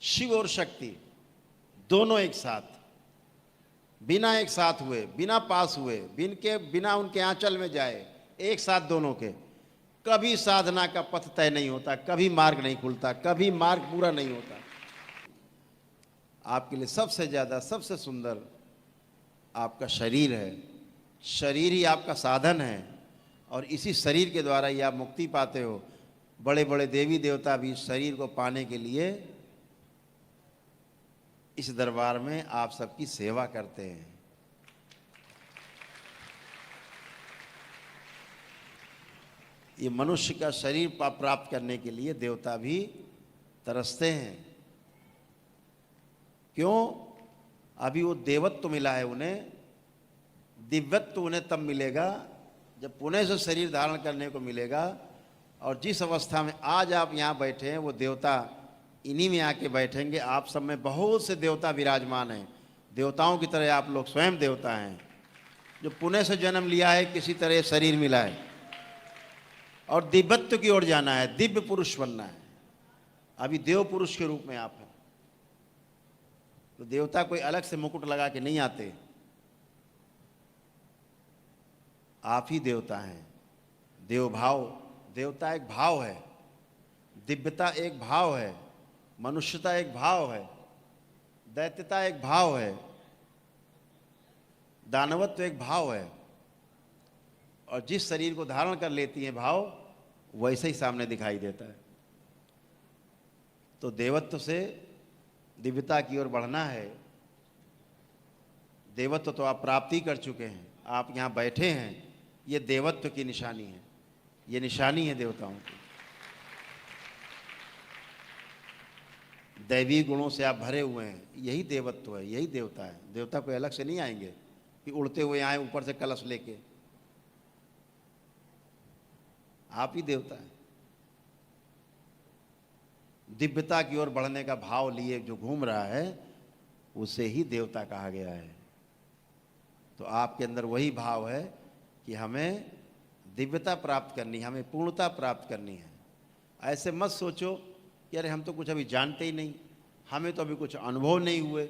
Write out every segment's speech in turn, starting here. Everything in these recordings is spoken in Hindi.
शिव और शक्ति दोनों एक साथ, बिना एक साथ हुए, बिना पास हुए, बिना उनके आंचल में जाए, एक साथ दोनों के, कभी साधना का पथ तय नहीं होता, कभी मार्ग नहीं खुलता, कभी मार्ग पूरा नहीं होता। आपके लिए सबसे ज़्यादा, सबसे सुंदर आपका शरीर है। शरीर ही आपका साधन है और इसी शरीर के द्वारा ही आप मुक्ति पाते हो। बड़े बड़े देवी देवता भी शरीर को पाने के लिए इस दरबार में आप सबकी सेवा करते हैं। ये मनुष्य का शरीर प्राप्त करने के लिए देवता भी तरसते हैं। क्यों? अभी वो देवत्व मिला है उन्हें, दिव्यत्व उन्हें तब मिलेगा जब पुनः से शरीर धारण करने को मिलेगा। और जिस अवस्था में आज आप यहाँ बैठे हैं वो देवता इन्हीं में आके बैठेंगे। आप सब में बहुत से देवता विराजमान हैं, देवताओं की तरह आप लोग स्वयं देवता हैं, जो पुनः से जन्म लिया है, किसी तरह शरीर मिला है और दिव्यत्व की ओर जाना है, दिव्य पुरुष बनना है। अभी देव पुरुष के रूप में आप हैं। तो देवता कोई अलग से मुकुट लगा के नहीं आते, आप ही देवता हैं। देव भाव, देवता एक भाव है, दिव्यता एक भाव है, मनुष्यता एक भाव है, दैत्यता एक भाव है, दानवत्व एक भाव है। और जिस शरीर को धारण कर लेती है भाव, वैसे ही सामने दिखाई देता है। तो देवत्व से दिव्यता की ओर बढ़ना है। देवत्व तो आप प्राप्ति कर चुके हैं, आप यहाँ बैठे हैं, ये देवत्व की निशानी है, ये निशानी है देवताओं की। दैवी गुणों से आप भरे हुए हैं, यही देवत्व है, यही देवता है। देवता कोई अलग से नहीं आएंगे कि उड़ते हुए आए ऊपर से कलश लेके। आप ही देवता है। दिव्यता की ओर बढ़ने का भाव लिए जो घूम रहा है, उसे ही देवता कहा गया है। तो आपके अंदर वही भाव है कि हमें दिव्यता प्राप्त करनी है, हमें पूर्णता प्राप्त करनी है। ऐसे मत सोचो कि अरे हम तो कुछ अभी जानते ही नहीं, हमें तो अभी कुछ अनुभव नहीं हुए।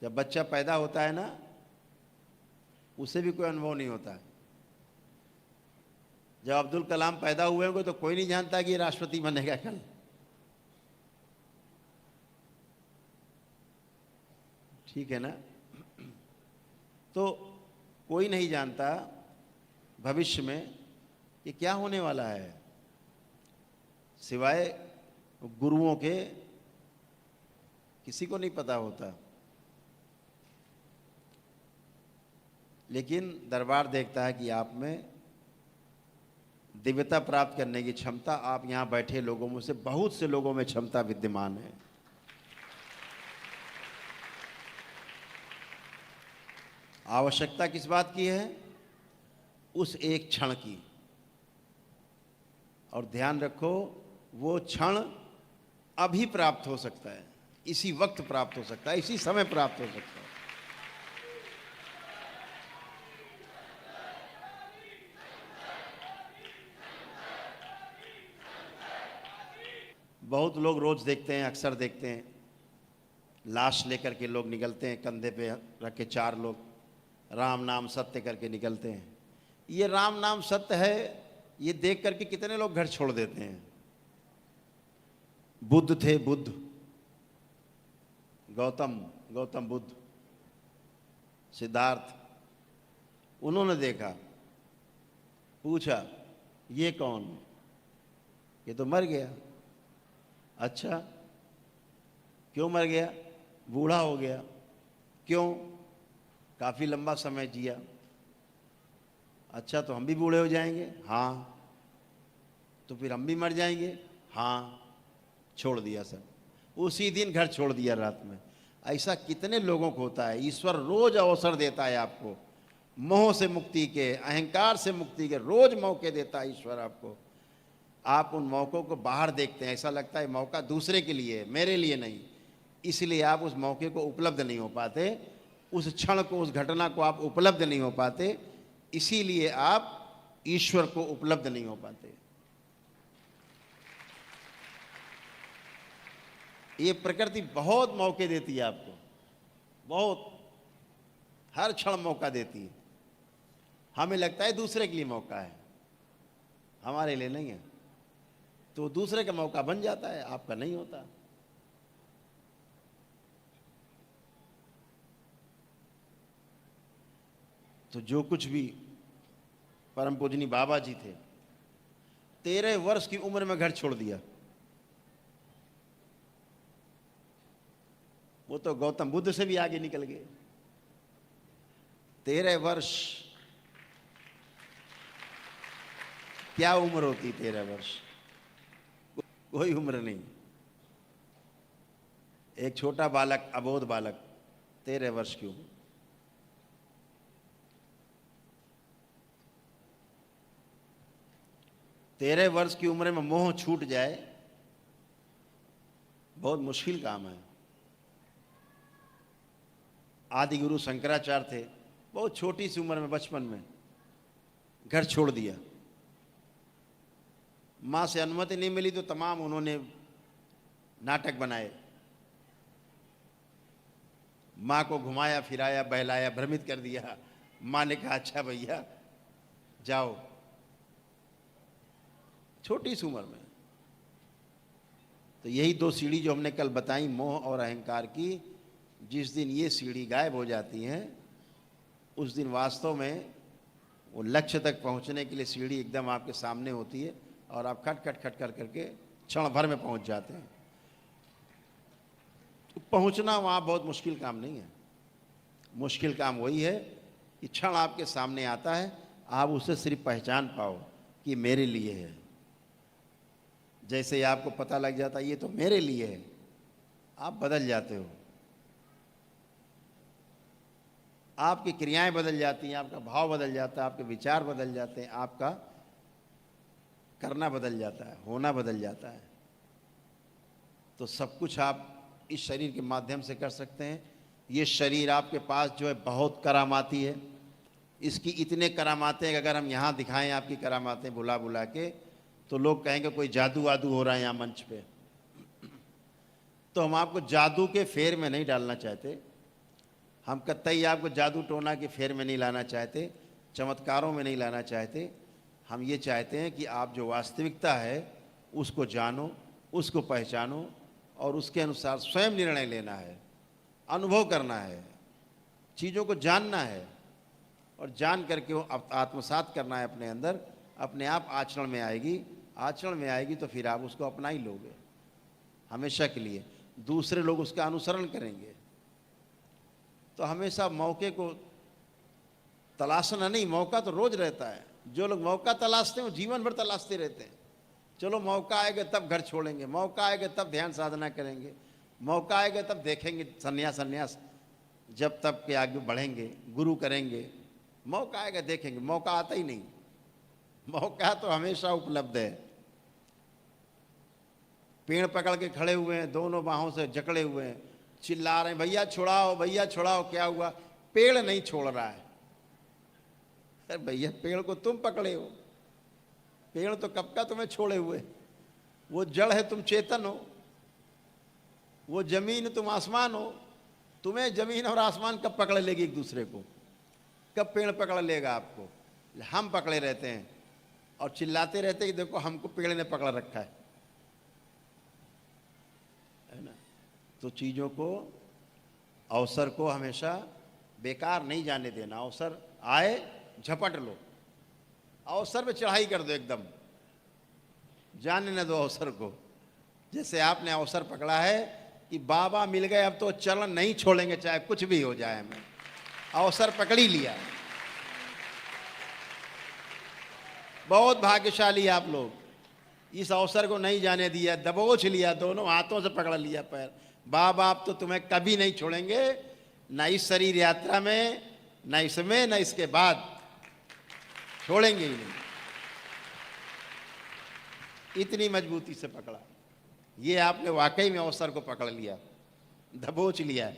जब बच्चा पैदा होता है ना, उसे भी कोई अनुभव नहीं होता है। जब अब्दुल कलाम पैदा हुए होंगे तो कोई नहीं जानता कि ये राष्ट्रपति बनेगा कल। ठीक है ना? तो कोई नहीं जानता भविष्य में कि क्या होने वाला है, सिवाय गुरुओं के किसी को नहीं पता होता। लेकिन दरबार देखता है कि आप में दिव्यता प्राप्त करने की क्षमता, आप यहाँ बैठे लोगों में से बहुत से लोगों में क्षमता विद्यमान है। आवश्यकता किस बात की है? उस एक क्षण की। और ध्यान रखो, वो क्षण अभी प्राप्त हो सकता है, इसी वक्त प्राप्त हो सकता है, इसी समय प्राप्त हो सकता है। बहुत लोग रोज देखते हैं, अक्सर देखते हैं, लाश लेकर के लोग निकलते हैं, कंधे पे रख के 4 लोग राम नाम सत्य करके निकलते हैं। ये राम नाम सत्य है, ये देख करके कितने लोग घर छोड़ देते हैं। बुद्ध थे, बुद्ध, गौतम बुद्ध, सिद्धार्थ, उन्होंने देखा, पूछा ये कौन? ये तो मर गया। अच्छा, क्यों मर गया? बूढ़ा हो गया। क्यों? काफी लंबा समय जिया। अच्छा, तो हम भी बूढ़े हो जाएंगे? हाँ। तो फिर हम भी मर जाएंगे? हाँ। छोड़ दिया सब, उसी दिन घर छोड़ दिया रात में। ऐसा कितने लोगों को होता है। ईश्वर रोज अवसर देता है आपको, मोह से मुक्ति के, अहंकार से मुक्ति के, रोज मौके देता है ईश्वर आपको। आप उन मौक़ों को बाहर देखते हैं, ऐसा लगता है मौका दूसरे के लिए, मेरे लिए नहीं। इसलिए आप उस मौके को उपलब्ध नहीं हो पाते, उस क्षण को, उस घटना को आप उपलब्ध नहीं हो पाते, इसीलिए आप ईश्वर को उपलब्ध नहीं हो पाते। ये प्रकृति बहुत मौके देती है आपको, बहुत, हर क्षण मौका देती है। हमें लगता है दूसरे के लिए मौका है, हमारे लिए नहीं है, तो दूसरे का मौका बन जाता है, आपका नहीं होता। तो जो कुछ भी परम पूजनी बाबा जी थे, 13 वर्ष की उम्र में घर छोड़ दिया। वो तो गौतम बुद्ध से भी आगे निकल गए। 13 वर्ष, क्या उम्र होती 13 वर्ष? कोई उम्र नहीं। एक छोटा बालक, अबोध बालक, 13 वर्ष की उम्र। तेरह वर्ष की उम्र में मोह छूट जाए, बहुत मुश्किल काम है। आदि गुरु शंकराचार्य थे, बहुत छोटी सी उम्र में, बचपन में घर छोड़ दिया। माँ से अनुमति नहीं मिली तो तमाम उन्होंने नाटक बनाए, माँ को घुमाया फिराया, बहलाया, भ्रमित कर दिया। माँ ने कहा अच्छा भैया जाओ, छोटी सी उम्र में। तो यही दो सीढ़ी जो हमने कल बताई, मोह और अहंकार की, जिस दिन ये सीढ़ी गायब हो जाती हैं, उस दिन वास्तव में वो लक्ष्य तक पहुंचने के लिए सीढ़ी एकदम आपके सामने होती है और आप खट खट खट कर करके क्षण भर में पहुंच जाते हैं। तो पहुंचना वहाँ बहुत मुश्किल काम नहीं है। मुश्किल काम वही है कि क्षण आपके सामने आता है, आप उसे सिर्फ पहचान पाओ कि मेरे लिए है। जैसे ही आपको पता लग जाता है ये तो मेरे लिए है, आप बदल जाते हो, आपकी क्रियाएं बदल जाती हैं, आपका भाव बदल जाता है, आपके विचार बदल जाते हैं, आपका करना बदल जाता है, होना बदल जाता है। तो सब कुछ आप इस शरीर के माध्यम से कर सकते हैं। ये शरीर आपके पास जो है बहुत करामाती है। इसकी इतने करामाते हैं कि अगर हम यहाँ दिखाएं आपकी करामातें बुला बुला के, तो लोग कहेंगे कोई जादू वादू हो रहा है यहाँ मंच पे। तो हम आपको जादू के फेर में नहीं डालना चाहते, हम कतई आपको जादू टोना के फेर में नहीं लाना चाहते, चमत्कारों में नहीं लाना चाहते। हम ये चाहते हैं कि आप जो वास्तविकता है उसको जानो, उसको पहचानो और उसके अनुसार स्वयं निर्णय लेना है, अनुभव करना है, चीज़ों को जानना है और जान करके वो आत्मसात करना है अपने अंदर। अपने आप आचरण में आएगी, आचरण में आएगी तो फिर आप उसको अपना ही लोगे हमेशा के लिए। दूसरे लोग उसका अनुसरण करेंगे। तो हमेशा मौके को तलाशना नहीं, मौका तो रोज रहता है। जो लोग मौका तलाशते हैं वो जीवन भर तलाशते रहते हैं। चलो मौका आएगा तब घर छोड़ेंगे, मौका आएगा तब ध्यान साधना करेंगे, मौका आएगा तब देखेंगे संन्यास जब तब के आगे बढ़ेंगे, गुरु करेंगे। मौका आएगा देखेंगे, मौका आता ही नहीं। मौका तो हमेशा उपलब्ध है। पेड़ पकड़ के खड़े हुए हैं, दोनों बाहों से जकड़े हुए हैं, चिल्ला रहे हैं भैया छुड़ाओ, भैया छुड़ाओ। क्या हुआ? पेड़ नहीं छोड़ रहा है। अरे भैया पेड़ को तुम पकड़े हो, पेड़ तो कब का तुम्हें छोड़े हुए। वो जड़ है, तुम चेतन हो। वो जमीन, तुम आसमान हो। तुम्हें जमीन और आसमान कब पकड़ लेगी एक दूसरे को? कब पेड़ पकड़ लेगा आपको? हम पकड़े रहते हैं और चिल्लाते रहते हैं कि देखो हमको पेड़ ने पकड़ रखा है ना। तो चीज़ों को, अवसर को हमेशा बेकार नहीं जाने देना। अवसर आए झपट लो, अवसर पे चढ़ाई कर दो, एकदम जाने न दो अवसर को। जैसे आपने अवसर पकड़ा है कि बाबा मिल गए, अब तो चलन नहीं छोड़ेंगे चाहे कुछ भी हो जाए। हमें अवसर पकड़ ही लिया। बहुत भाग्यशाली आप लोग, इस अवसर को नहीं जाने दिया, दबोच लिया, दोनों हाथों से पकड़ लिया पैर। बाबा आप तो तुम्हें कभी नहीं छोड़ेंगे, न इस शरीर यात्रा में, न इसमें, न इसके बाद, छोड़ेंगे ही नहीं। इतनी मजबूती से पकड़ा। ये आपने वाकई में अवसर को पकड़ लिया, दबोच लिया।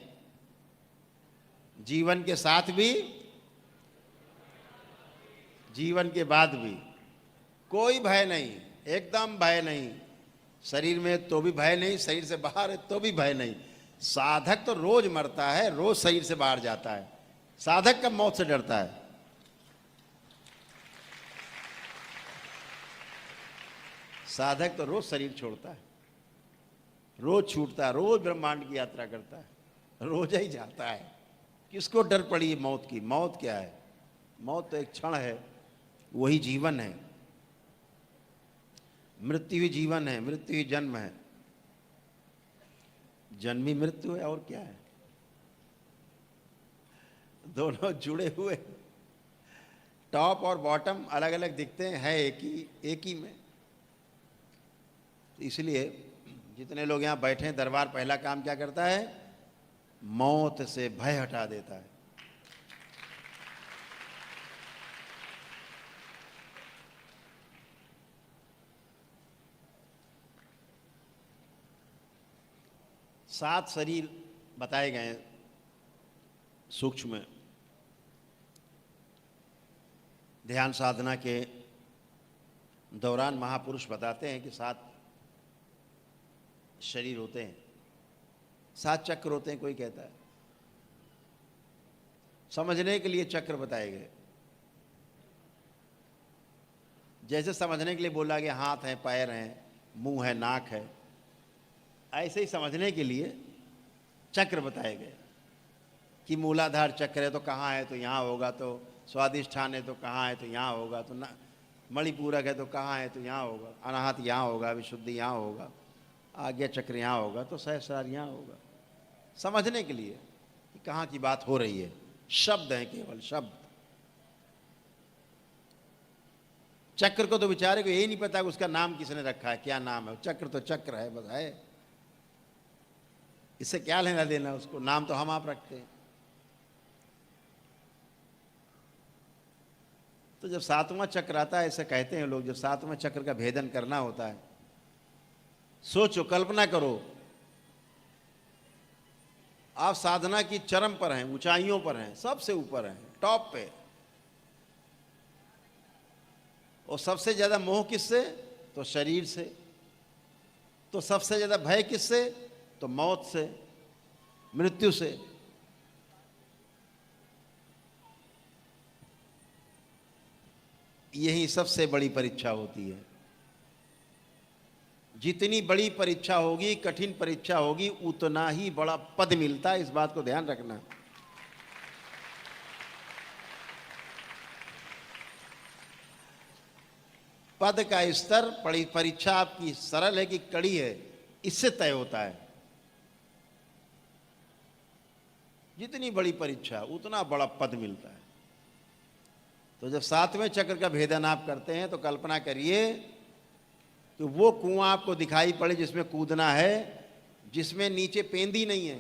जीवन के साथ भी, जीवन के बाद भी कोई भय नहीं, एकदम भय नहीं। शरीर में तो भी भय नहीं, शरीर से बाहर है तो भी भय नहीं। साधक तो रोज मरता है, रोज शरीर से बाहर जाता है। साधक कब मौत से डरता है? साधक तो रोज शरीर छोड़ता है, रोज छूटता है, रोज ब्रह्मांड की यात्रा करता है, रोज ही जाता है। किसको डर पड़ी है मौत की? मौत क्या है? मौत तो एक क्षण है, वही जीवन है। मृत्यु ही जीवन है, मृत्यु ही जन्म है। जन्म ही मृत्यु है, और क्या है? दोनों जुड़े हुए, टॉप और बॉटम अलग अलग दिखते हैं, है एक ही में। इसलिए जितने लोग यहाँ बैठे हैं, दरबार पहला काम क्या करता है? मौत से भय हटा देता है। सात शरीर बताए गए हैं सूक्ष्म। ध्यान साधना के दौरान महापुरुष बताते हैं कि 7 शरीर होते हैं, 7 चक्र होते हैं, कोई कहता है। समझने के लिए चक्र बताए गए। जैसे समझने के लिए बोला गया हाथ है, पैर हैं, मुंह है, नाक है, ऐसे ही समझने के लिए चक्र बताए गए कि मूलाधार चक्र है तो कहाँ है, तो यहाँ होगा, तो स्वादिष्ठान है तो कहाँ है, तो यहाँ होगा, तो मणिपूरक है तो कहाँ है, तो यहाँ होगा, अनाहत यहाँ होगा, विशुद्धि यहाँ होगा, आज्ञा चक्र यहाँ होगा, तो सहस्रार यहाँ होगा। समझने के लिए कि कहाँ की बात हो रही है। शब्द हैं, केवल शब्द। चक्र को तो बेचारे को यही नहीं पता कि उसका नाम किसने रखा है, क्या नाम है। चक्र तो चक्र है, बस है, इससे क्या लेना देना उसको, नाम तो हम आप रखते हैं। तो जब 7वां चक्र आता है, ऐसे कहते हैं लोग, जब 7वें चक्र का भेदन करना होता है, सोचो, कल्पना करो, आप साधना की चरम पर हैं, ऊंचाइयों पर हैं, सबसे ऊपर हैं, टॉप पे, और सबसे ज्यादा मोह किससे? तो शरीर से। तो सबसे ज्यादा भय किससे? तो मौत से, मृत्यु से। यही सबसे बड़ी परीक्षा होती है। जितनी बड़ी परीक्षा होगी, कठिन परीक्षा होगी, उतना ही बड़ा पद मिलता है। इस बात को ध्यान रखना। पद का स्तर, परीक्षा आपकी सरल है कि कड़ी है, इससे तय होता है। जितनी बड़ी परीक्षा, उतना बड़ा पद मिलता है। तो जब 7वें चक्र का भेदन आप करते हैं, तो कल्पना करिए कि वो कुआं आपको दिखाई पड़े जिसमें कूदना है, जिसमें नीचे पेंदी नहीं है।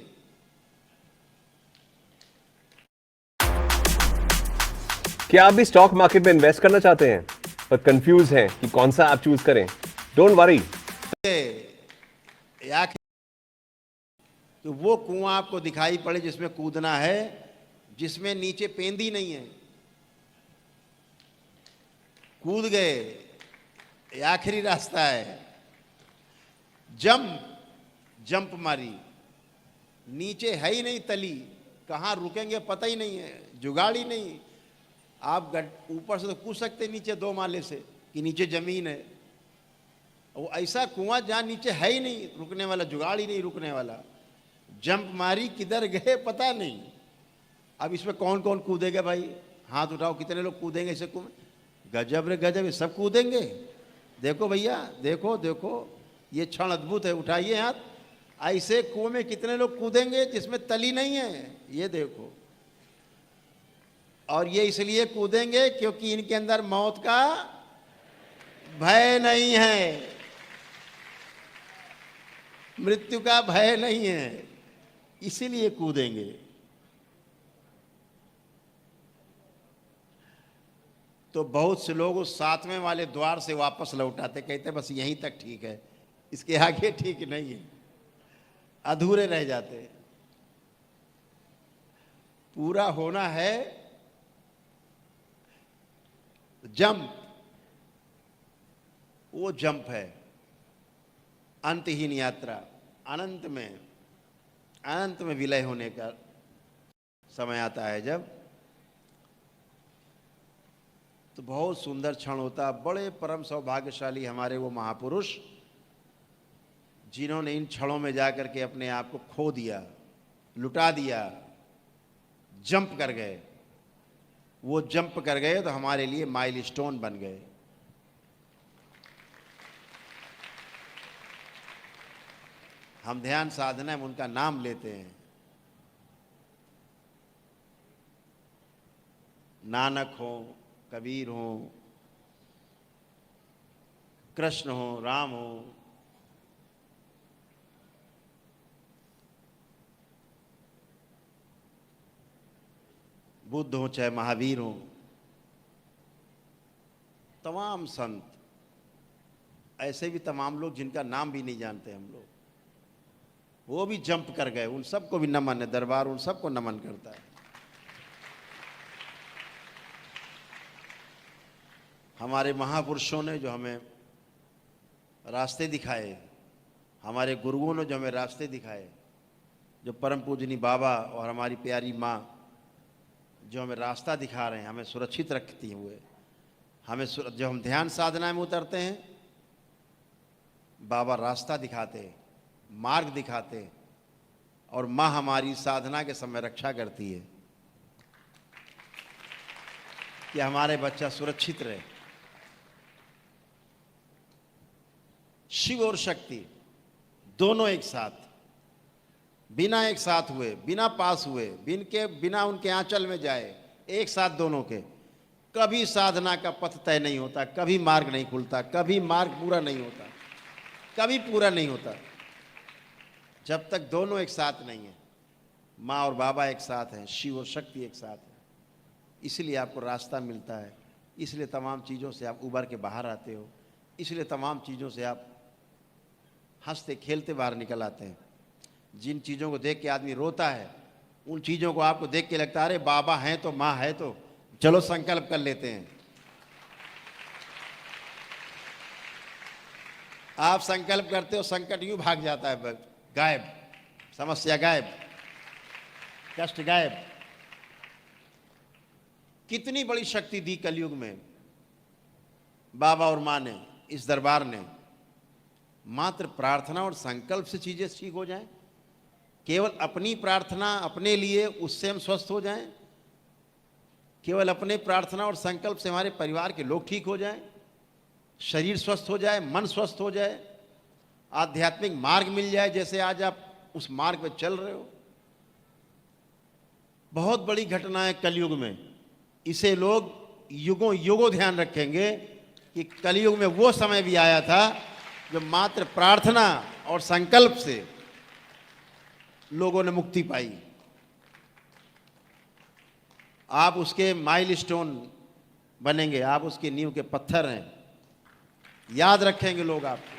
क्या आप भी स्टॉक मार्केट में इन्वेस्ट करना चाहते हैं पर कंफ्यूज हैं कि कौन सा आप चूज करें? Don't worry. तो वो कुआं आपको दिखाई पड़े जिसमें कूदना है, जिसमें नीचे पेंदी नहीं है। कूद गए, ये आखिरी रास्ता है। जंप मारी, नीचे है ही नहीं तली, कहाँ रुकेंगे पता ही नहीं है, जुगाड़ ही नहीं। आप ऊपर से तो कूद सकते नीचे 2 माले से कि नीचे जमीन है। वो ऐसा कुआं जहाँ नीचे है ही नहीं रुकने वाला, जुगाड़ ही नहीं रुकने वाला। जंप मारी, किधर गए पता नहीं। अब इसमें कौन कौन कूदेगा भाई? हाथ उठाओ, कितने लोग कूदेंगे इसे? गजब रे गजब, ये सब कूदेंगे। देखो भैया, देखो देखो, ये क्षण अद्भुत है। उठाइए हाथ। ऐसे कुएं में कितने लोग कूदेंगे जिसमें तली नहीं है? ये देखो। और ये इसलिए कूदेंगे क्योंकि इनके अंदर मौत का भय नहीं है, मृत्यु का भय नहीं है, इसीलिए कूदेंगे। तो बहुत से लोग उस 7वें वाले द्वार से वापस लौट आते, कहते बस यहीं तक ठीक है, इसके आगे ठीक नहीं है, अधूरे रह जाते। पूरा होना है जंप, वो जंप है। अंतहीन यात्रा, अनंत में विलय होने का समय आता है जब, तो बहुत सुंदर क्षण होता है। बड़े परम सौभाग्यशाली हमारे वो महापुरुष जिन्होंने इन क्षणों में जाकर के अपने आप को खो दिया, लुटा दिया, जंप कर गए। वो जंप कर गए तो हमारे लिए माइलस्टोन बन गए। हम ध्यान साधना में उनका नाम लेते हैं। नानक हो, कबीर हो, कृष्ण हो, राम हो, बुद्ध हो, चाहे महावीर हो, तमाम संत, ऐसे भी तमाम लोग जिनका नाम भी नहीं जानते हम लोग, वो भी जंप कर गए। उन सबको भी नमन है, दरबार उन सबको नमन करता है। हमारे महापुरुषों ने जो हमें रास्ते दिखाए, हमारे गुरुओं ने जो हमें रास्ते दिखाए, जो परम पूजनी बाबा और हमारी प्यारी माँ जो हमें रास्ता दिखा रहे हैं, हमें सुरक्षित रखती हुए, हमें जब हम ध्यान साधना में उतरते हैं, बाबा रास्ता दिखाते, मार्ग दिखाते, और माँ हमारी साधना के समय रक्षा करती है कि हमारे बच्चा सुरक्षित रहे। शिव और शक्ति दोनों एक साथ, बिना एक साथ हुए, बिना पास हुए, बिना उनके आंचल में जाए, एक साथ दोनों के, कभी साधना का पथ तय नहीं होता, कभी मार्ग नहीं खुलता, कभी मार्ग पूरा नहीं होता, कभी पूरा नहीं होता, जब तक दोनों एक साथ नहीं है। माँ और बाबा एक साथ हैं, शिव और शक्ति एक साथ है। इसलिए आपको रास्ता मिलता है, इसलिए तमाम चीज़ों से आप उबर के बाहर आते हो, इसलिए तमाम चीज़ों से आप हंसते खेलते बाहर निकल आते हैं। जिन चीज़ों को देख के आदमी रोता है, उन चीज़ों को आपको देख के लगता है अरे बाबा हैं तो, माँ है तो, चलो संकल्प कर लेते हैं। आप संकल्प करते हो, संकट यूं भाग जाता है, गायब, समस्या गायब, कष्ट गायब। कितनी बड़ी शक्ति दी कलयुग में बाबा और माँ ने, इस दरबार ने। मात्र प्रार्थना और संकल्प से चीजें ठीक हो जाएं, केवल अपनी प्रार्थना अपने लिए, उससे हम स्वस्थ हो जाएं, केवल अपने प्रार्थना और संकल्प से हमारे परिवार के लोग ठीक हो जाएं, शरीर स्वस्थ हो जाए, मन स्वस्थ हो जाए, आध्यात्मिक मार्ग मिल जाए, जैसे आज आप उस मार्ग पे चल रहे हो। बहुत बड़ी घटना है कलयुग में। इसे लोग युगों युगों ध्यान रखेंगे कि कलयुग में वो समय भी आया था जो मात्र प्रार्थना और संकल्प से लोगों ने मुक्ति पाई। आप उसके माइलस्टोन बनेंगे, आप उसके नींव के पत्थर हैं, याद रखेंगे लोग आपको।